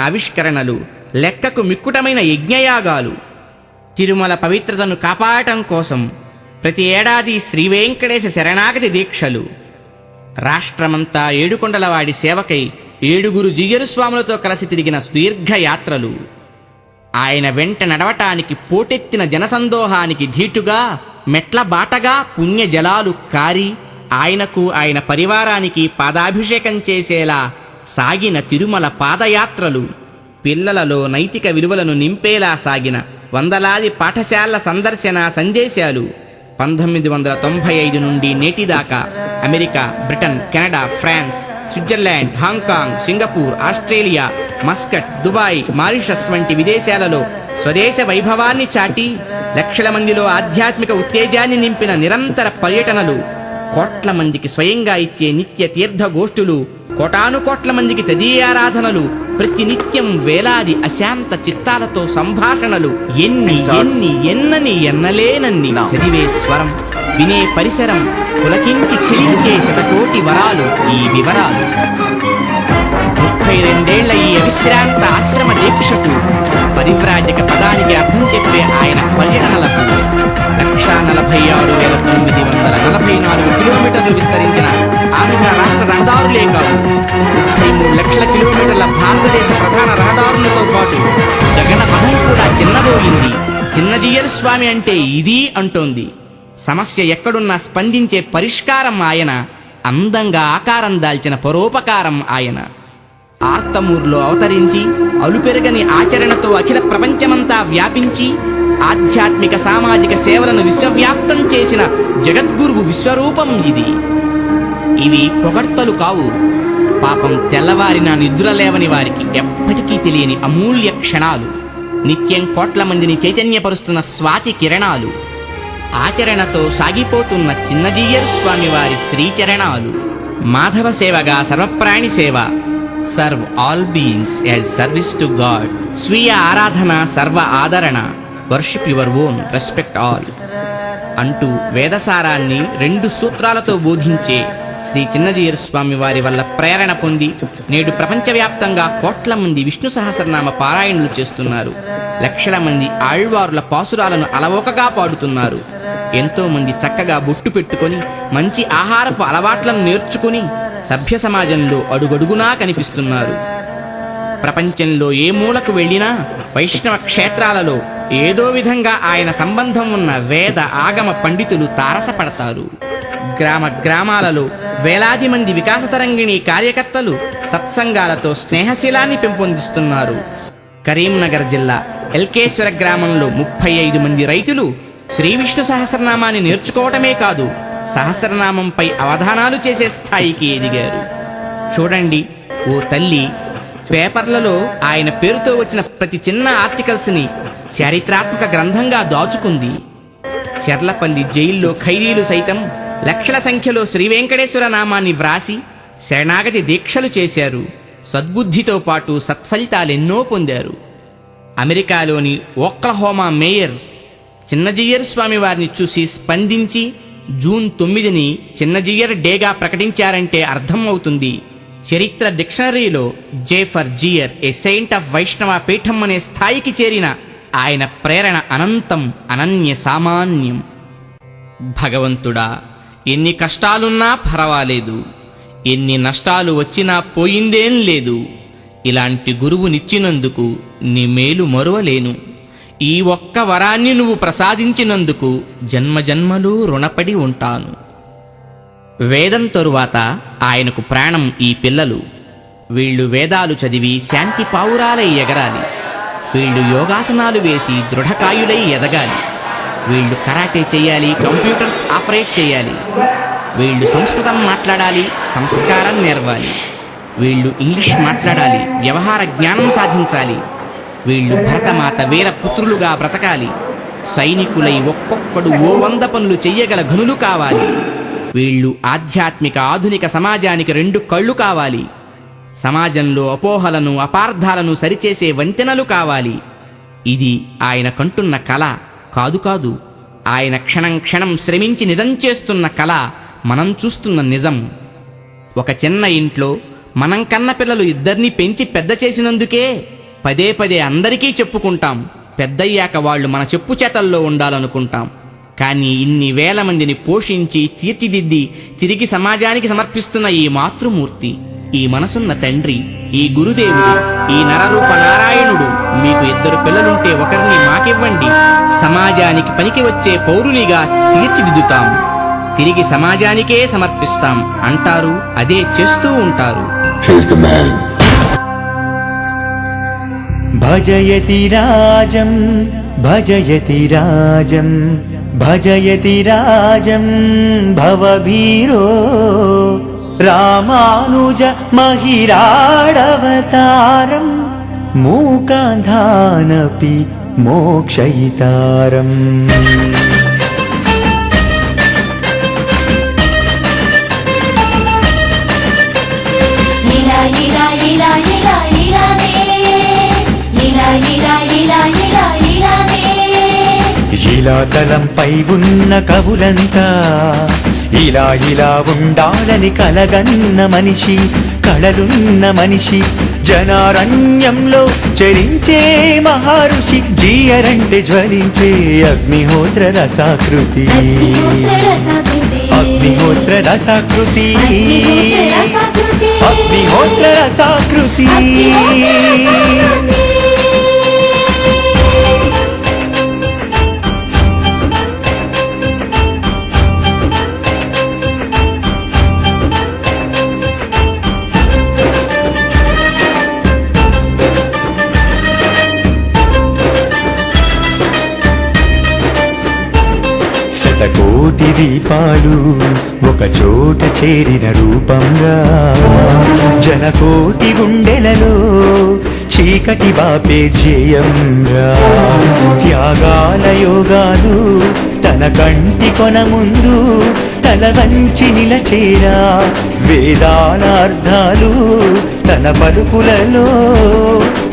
ఆవిష్కరణలు, లెక్కకు మిక్కుటమైన యజ్ఞయాగాలు, తిరుమల పవిత్రతను కాపాడటం కోసం ప్రతి ఏడాది శ్రీవేంకటేశ శరణాగతి దీక్షలు, రాష్ట్రమంతా ఏడుకొండలవాడి సేవకై 7 జియ్యరు స్వాములతో కలిసి తిరిగిన సుదీర్ఘయాత్రలు, ఆయన వెంట నడవటానికి పోటెత్తిన జనసందోహానికి ధీటుగా మెట్ల బాటగా పుణ్యజలాలు కారి ఆయనకు ఆయన పరివారానికి పాదాభిషేకం చేసేలా సాగిన తిరుమల పాదయాత్రలు, పిల్లలలో నైతిక విలువలను నింపేలా సాగిన వందలాది పాఠశాలల సందర్శన సందేశాలు, 1995 నుండి నేటిదాకా America, Britain, Canada, France, Switzerland, Hong Kong, Singapore, Australia, Muscat, Dubai, Mauritius వంటి విదేశాలలో స్వదేశ వైభవాన్ని చాటి లక్షల మందిలో ఆధ్యాత్మిక ఉత్తేజాన్ని నింపిన నిరంతర పర్యటనలు, కోట్ల మందికి స్వయంగా ఇచ్చే నిత్య తీర్థ గోష్ఠులు, కోటానుకోట్ల మందికి తదీయారాధనలు, ప్రతినిత్యం వేలాది అశాంత చిత్తాలతో సంభాషణలు, ఎన్నలేనన్ని చదివే స్వరం, వినే పరిసరం, పులకించి చెలించే శతకోటి వరాలు ఈ వివరాలు. 32 ఏళ్ల ఈ అవిశ్రాంత ఆశ్రమ దీక్షకు, పరివ్రాజక పదానికి అర్థం చెప్పే ఆయన పర్యటనలకు 1,46,944 కిలోమీటర్లు విస్తరించిన ఆంధ్ర రాష్ట్ర రహదారులే కాదు, 33 లక్షల కిలోమీటర్ల భారతదేశ ప్రధాన రహదారులతో పాటు గగన పథం కూడా చిన్నబోయింది. చిన్నజీయర్ స్వామి అంటే ఇది అంటోంది. సమస్య ఎక్కడున్నా స్పందించే పరిష్కారం ఆయన, అందంగా ఆకారం దాల్చిన పరోపకారం ఆయన. ఆర్తమూర్లో అవతరించి అలుపెరగని ఆచరణతో అఖిల ప్రపంచమంతా వ్యాపించి ఆధ్యాత్మిక సామాజిక సేవలను విశ్వవ్యాప్తం చేసిన జగద్గురువు విశ్వరూపం ఇది. ఇవి పొగడ్తలు కావు, పాపం తెల్లవారిన నిద్రలేవని వారికి ఎప్పటికీ తెలియని అమూల్య క్షణాలు, నిత్యం కోట్ల మందిని చైతన్యపరుస్తున్న స్వాతి కిరణాలు, ఆచరణతో సాగిపోతున్న చిన్నజీయర్ స్వామి వారి శ్రీచరణాలు. మాధవ సేవగా సర్వప్రాణి సేవ, serve all beings as service to God. స్వీయ ఆరాధన, సర్వ ఆదరణ, worship your own, respect all అంటూ వేదసారాన్ని 2 సూత్రాలతో బోధించే శ్రీ చిన్నజీయర్ స్వామి వారి వల్ల ప్రేరణ పొంది నేడు ప్రపంచవ్యాప్తంగా కోట్ల మంది విష్ణు సహస్రనామ పారాయణలు చేస్తున్నారు. లక్షల మంది ఆళ్వారుల పాసురాలను అలవోకగా పాడుతున్నారు. ఎంతో మంది చక్కగా బొట్టు పెట్టుకొని మంచి ఆహారపు అలవాట్లను నేర్చుకుని సభ్య సమాజంలో అడుగడుగునా కనిపిస్తున్నారు. ప్రపంచంలో ఏ మూలకు వెళ్ళినా వైష్ణవ క్షేత్రాలలో ఏదో విధంగా ఆయన సంబంధం ఉన్న వేద ఆగమ పండితులు తారసపడతారు. గ్రామ గ్రామాలలో వేలాది మంది వికాస తరంగిణి కార్యకర్తలు సత్సంగాలతో స్నేహశీలాన్ని పెంపొందిస్తున్నారు. కరీంనగర్ జిల్లా ఎల్కేశ్వర గ్రామంలో 35 మంది రైతులు శ్రీ విష్ణు సహస్రనామాన్ని నేర్చుకోవటమే కాదు, సహస్రనామంపై అవధానాలు చేసే స్థాయికి ఎదిగారు. చూడండి ఓ తల్లి, పేపర్లలో ఆయన పేరుతో వచ్చిన ప్రతి చిన్న ఆర్టికల్స్ని చారిత్రాత్మక గ్రంథంగా దాచుకుంది. చెర్లపల్లి జైల్లో ఖైదీలు సైతం లక్షల సంఖ్యలో శ్రీ వెంకటేశ్వర నామాన్ని వ్రాసి శరణాగతి దీక్షలు చేశారు. సద్బుద్ధితో పాటు సత్ఫలితాలెన్నో పొందారు. అమెరికాలోని ఓక్లహోమా మేయర్ చిన్నజీయర్ స్వామి వారిని చూసి స్పందించి జూన్ 9ని చిన్నజీయర్ డేగా ప్రకటించారంటే అర్థం అవుతుంది. చరిత్ర డిక్షనరీలో J for Jeeyar, a saint of వైష్ణవ పీఠం అనే స్థాయికి చేరిన ఆయన ప్రేరణ అనంతం, అనన్య సామాన్యం. భగవంతుడా, ఎన్ని కష్టాలున్నా పర్వాలేదు, ఎన్ని నష్టాలు వచ్చినా పోయిందేం లేదు, ఇలాంటి గురువునిచ్చినందుకు నీ మేలు మరువలేను. ఈ ఒక్క వరాన్ని నువ్వు ప్రసాదించినందుకు జన్మజన్మలు రుణపడి ఉంటాను. వేదం తరువాత ఆయనకు ప్రాణం ఈ పిల్లలు. వీళ్ళు వేదాలు చదివి శాంతి పావురాలై ఎగరాలి. వీళ్ళు యోగాసనాలు వేసి దృఢకాయులై ఎదగాలి. వీళ్ళు కరాటే చేయాలి, కంప్యూటర్స్ ఆపరేట్ చేయాలి. వీళ్ళు సంస్కృతం మాట్లాడాలి, సంస్కారం నేర్వాలి. వీళ్ళు ఇంగ్లీష్ మాట్లాడాలి, వ్యవహార జ్ఞానం సాధించాలి. వీళ్ళు భరతమాత వీర పుత్రులుగా బ్రతకాలి. సైనికులై ఒక్కొక్కడు ఓ 100 పనులు చెయ్యగల ఘనులు కావాలి. వీళ్ళు ఆధ్యాత్మిక ఆధునిక సమాజానికి 2 కళ్ళు కావాలి. సమాజంలో అపోహలను, అపార్థాలను సరిచేసే వంతెనలు కావాలి. ఇది ఆయన కంటున్న కళ కాదు, ఆయన క్షణం క్షణం శ్రమించి నిజం చేస్తున్న కళ, మనం చూస్తున్న నిజం. ఒక చిన్న ఇంట్లో మనం కన్న పిల్లలు ఇద్దరినీ పెంచి పెద్ద చేసినందుకే పదే పదే అందరికీ చెప్పుకుంటాం. పెద్దయ్యాక వాళ్ళు మన చెప్పు చేతల్లో ఉండాలనుకుంటాం. కానీ ఇన్ని వేల మందిని పోషించి తీర్చిదిద్ది తిరిగి సమాజానికి సమర్పిస్తున్న ఈ మాతృమూర్తి, ఈ మనసున్న తండ్రి, ఈ గురుదేవుడు, ఈ నరరూప నారాయణుడు మీకు ఇద్దరు పిల్లలుంటే ఒకరిని మాకివ్వండి, సమాజానికి పనికి వచ్చే పౌరునిగా తీర్చిదిద్దుతాం, తిరిగి సమాజానికే సమర్పిస్తాం అంటారు. అదే చేస్తూ ఉంటారు. భజయతి రాజం భజయతి రాజం భజయతి రాజం భవభీరో రామానుజ మహిరాడవతారం మూకాంధానపి మోక్షయితారం. ఇలాతలంపై ఉన్న కవులంతా ఇలా ఇలా ఉండాలని కలగన్న మనిషి, కళలున్న మనిషి, జనారణ్యంలో చరించే మహర్షి, జీయరంటే జ్వలించే అగ్నిహోత్ర రసాకృతి, అగ్నిహోత్ర రసాకృతి, అగ్నిహోత్ర రసాకృతి. శతకోటి దీపాలు ఒక చోట చేరిన రూపంగా, జనకోటి గుండెలలో చీకటి బాపే జయంగా, త్యాగాల యోగాలు తన కంటి కొన ముందు తల వంచి నిలచేరా, వేదాల అర్థాలు తన పలుకులలో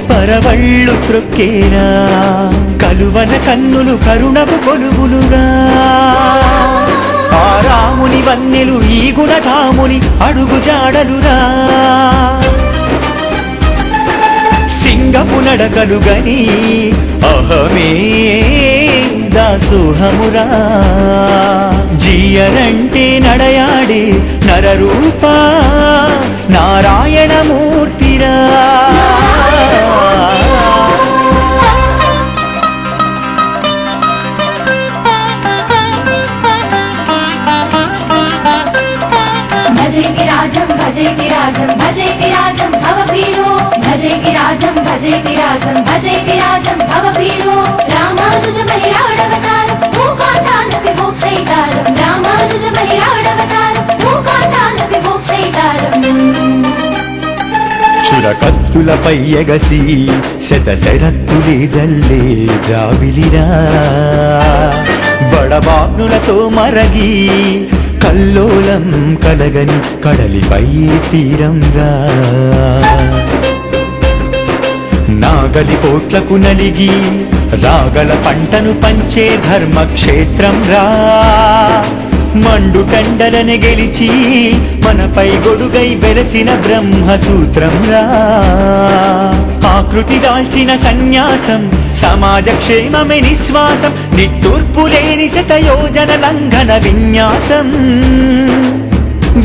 పరవళ్ళు త్రొక్కేరా, కలువన కన్నులు కరుణపు కొలువులురా, ఆ రాముని వన్నెలు ఈ గుణధాముని అడుగు జాడలురా, సింగపు నడకలు గని అహమే దాసోహమురా, జీయనంటే నడయాడే నరరూప నారాయణమూర్తిరా. భజేతి రాజం భవభీరో, భజేతి రాజం భవభీరో, రామానుజ మహిరాడవతారం మూకాంధానపి మోక్షయితారం, రామానుజ మహిరాడవతారం మూకాంధానపి మోక్షయితారం. చురకత్తులపై ఎగసి శతశరత్తులే జల్లే జాబిలిరా, బడబాగ్నులతో మరగి కల్లోలం కలగని కడలిపై తీరంగా, నాగలి కోట్లకు నలిగి రాగల పంటను పంచే ధర్మక్షేత్రం రా, మండు కండలని గెలిచి మనపై గొడుగై వెలసిన బ్రహ్మసూత్రం రా, ఆకృతి దాల్చిన సన్యాసం సమాజ క్షేమమే నిశ్వాసం, నిట్టూర్పు లేని శతయోజన లంఘన విన్యాసం,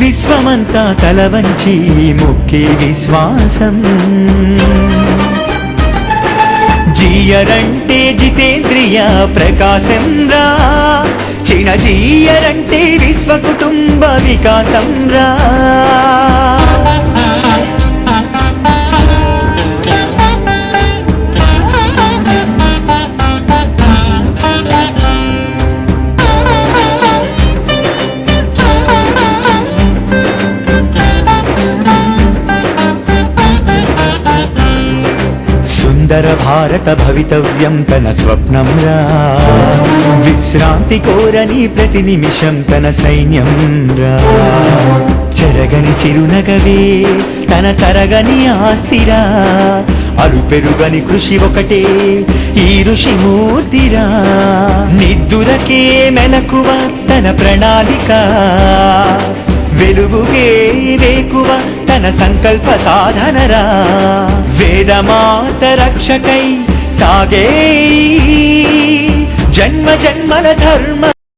విశ్వమంతా తల వంచి ముక్కే విశ్వాసం, జీయరంటే జితేంద్రియ ప్రకాశం రా, చినజీయరంటే విశ్వ కుటుంబ వికాసం రా. సుందర భారత భవితవ్యం తన స్వప్నం రా, విశ్రాంతి కోరని ప్రతి నిమిషం తన సైన్యం రా, చెరగని చిరునగవే తన తరగని ఆస్తిరా, అరుపెరుగని కృషి ఒకటే ఈ ఋషిమూర్తిరా, నిద్దురకే మెలకువ తన ప్రణాళిక, వెలుగుకే వేకువ తన సంకల్ప సాధనరా వేదమాత రక్షకై సాగే జన్మ జన్మల ధర్మ